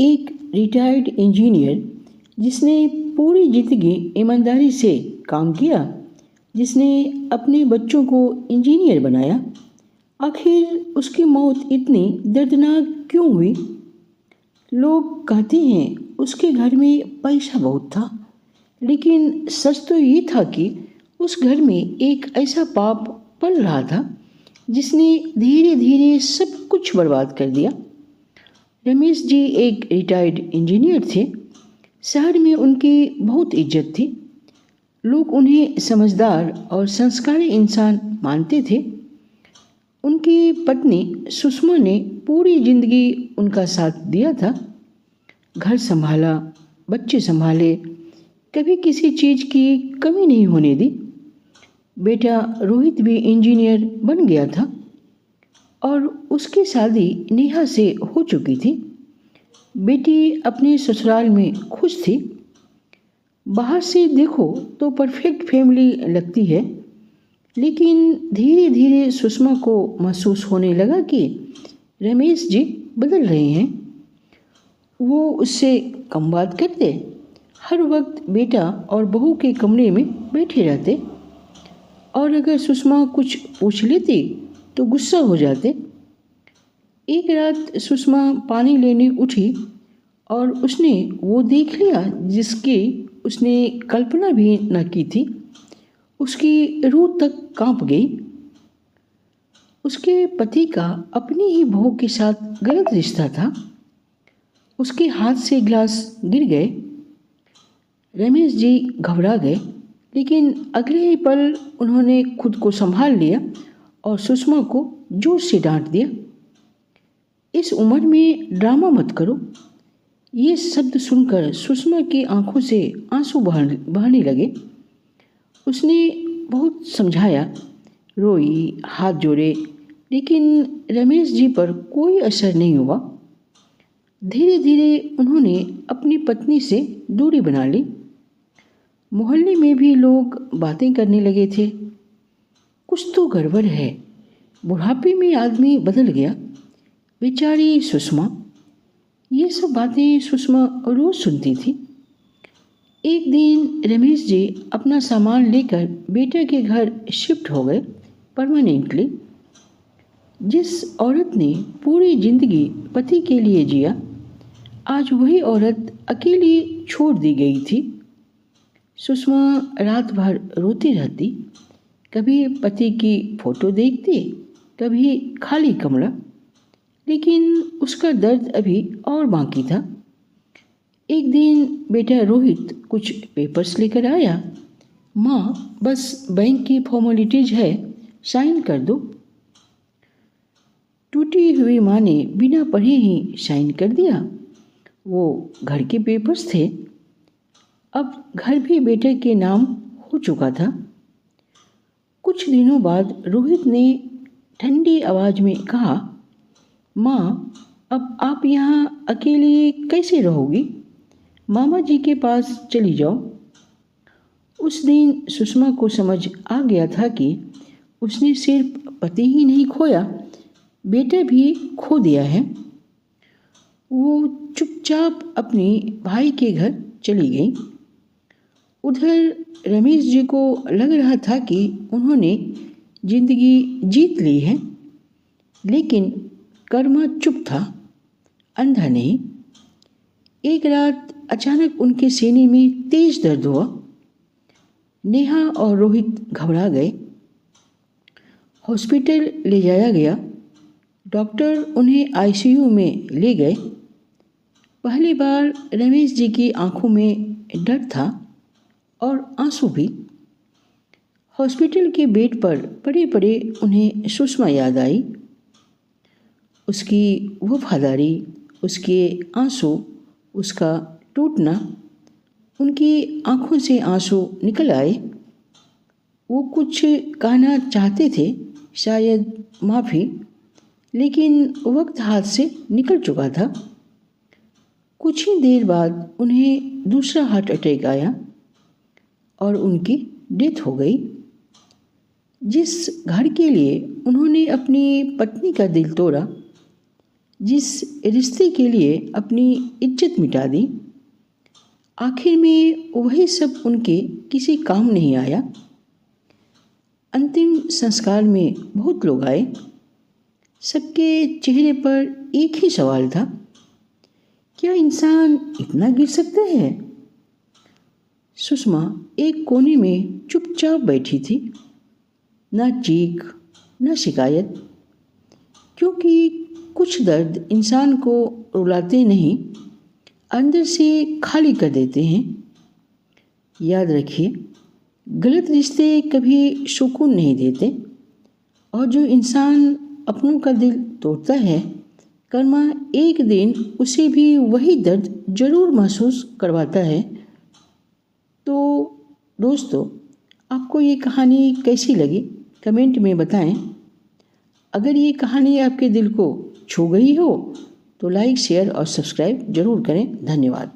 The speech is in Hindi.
एक रिटायर्ड इंजीनियर जिसने पूरी जिंदगी ईमानदारी से काम किया, जिसने अपने बच्चों को इंजीनियर बनाया, आखिर उसकी मौत इतनी दर्दनाक क्यों हुई? लोग कहते हैं उसके घर में पैसा बहुत था, लेकिन सच तो ये था कि उस घर में एक ऐसा पाप पल रहा था जिसने धीरे धीरे सब कुछ बर्बाद कर दिया। रमेश जी एक रिटायर्ड इंजीनियर थे। शहर में उनकी बहुत इज्जत थी। लोग उन्हें समझदार और संस्कारी इंसान मानते थे। उनकी पत्नी सुषमा ने पूरी जिंदगी उनका साथ दिया था। घर संभाला, बच्चे संभाले, कभी किसी चीज़ की कमी नहीं होने दी। बेटा रोहित भी इंजीनियर बन गया था और उसकी शादी नेहा से हो चुकी थी। बेटी अपने ससुराल में खुश थी। बाहर से देखो तो परफेक्ट फैमिली लगती है, लेकिन धीरे धीरे सुषमा को महसूस होने लगा कि रमेश जी बदल रहे हैं। वो उससे कम बात करते, हर वक्त बेटा और बहू के कमरे में बैठे रहते, और अगर सुषमा कुछ पूछ लेती तो गुस्सा हो जाते। एक रात सुषमा पानी लेने उठी और उसने वो देख लिया जिसकी उसने कल्पना भी न की थी। उसकी रूह तक कांप गई। उसके पति का अपनी ही बहू के साथ गलत रिश्ता था। उसके हाथ से गिलास गिर गए। रमेश जी घबरा गए, लेकिन अगले ही पल उन्होंने खुद को संभाल लिया और सुषमा को जोर से डांट दिया। इस उम्र में ड्रामा मत करो। ये शब्द सुनकर सुषमा की आंखों से आंसू बहने लगे। उसने बहुत समझाया, रोई, हाथ जोड़े, लेकिन रमेश जी पर कोई असर नहीं हुआ। धीरे धीरे उन्होंने अपनी पत्नी से दूरी बना ली। मोहल्ले में भी लोग बातें करने लगे थे, कुछ तो गड़बड़ है, बुढ़ापे में आदमी बदल गया, बेचारी सुषमा। ये सब बातें सुषमा रोज सुनती थी। एक दिन रमेश जी अपना सामान लेकर बेटे के घर शिफ्ट हो गए परमानेंटली। जिस औरत ने पूरी जिंदगी पति के लिए जिया, आज वही औरत अकेली छोड़ दी गई थी। सुषमा रात भर रोती रहती, कभी पति की फोटो देखती, कभी खाली कमरा, लेकिन उसका दर्द अभी और बाकी था। एक दिन बेटा रोहित कुछ पेपर्स लेकर आया। माँ, बस बैंक की फॉर्मेलिटीज है, साइन कर दो। टूटी हुई माँ ने बिना पढ़े ही साइन कर दिया। वो घर के पेपर्स थे। अब घर भी बेटे के नाम हो चुका था। कुछ दिनों बाद रोहित ने ठंडी आवाज़ में कहा, माँ, अब आप यहाँ अकेली कैसे रहोगी? मामा जी के पास चली जाओ। उस दिन सुषमा को समझ आ गया था कि उसने सिर्फ पति ही नहीं खोया, बेटा भी खो दिया है। वो चुपचाप अपने भाई के घर चली गई। उधर रमेश जी को लग रहा था कि उन्होंने जिंदगी जीत ली है, लेकिन कर्मा चुप था, अंधा नहीं। एक रात अचानक उनके सीने में तेज दर्द हुआ। नेहा और रोहित घबरा गए। हॉस्पिटल ले जाया गया। डॉक्टर उन्हें आईसीयू में ले गए। पहली बार रमेश जी की आंखों में डर था और आंसू भी। हॉस्पिटल के बेड पर पड़े पड़े उन्हें सुषमा याद आई। उसकी वफादारी, उसके आंसू, उसका टूटना। उनकी आंखों से आंसू निकल आए। वो कुछ कहना चाहते थे, शायद माफ़ी, लेकिन वक्त हाथ से निकल चुका था। कुछ ही देर बाद उन्हें दूसरा हार्ट अटैक आया और उनकी डेथ हो गई। जिस घर के लिए उन्होंने अपनी पत्नी का दिल तोड़ा, जिस रिश्ते के लिए अपनी इज्जत मिटा दी, आखिर में वही सब उनके किसी काम नहीं आया। अंतिम संस्कार में बहुत लोग आए, सबके चेहरे पर एक ही सवाल था, क्या इंसान इतना गिर सकते हैं? सुषमा एक कोने में चुपचाप बैठी थी, ना चीख ना शिकायत, क्योंकि कुछ दर्द इंसान को रुलाते नहीं, अंदर से खाली कर देते हैं। याद रखिए, गलत रिश्ते कभी सुकून नहीं देते, और जो इंसान अपनों का दिल तोड़ता है, कर्मा एक दिन उसे भी वही दर्द जरूर महसूस करवाता है। तो दोस्तों, आपको ये कहानी कैसी लगी कमेंट में बताएं। अगर ये कहानी आपके दिल को छू गई हो तो लाइक, शेयर और सब्सक्राइब जरूर करें। धन्यवाद।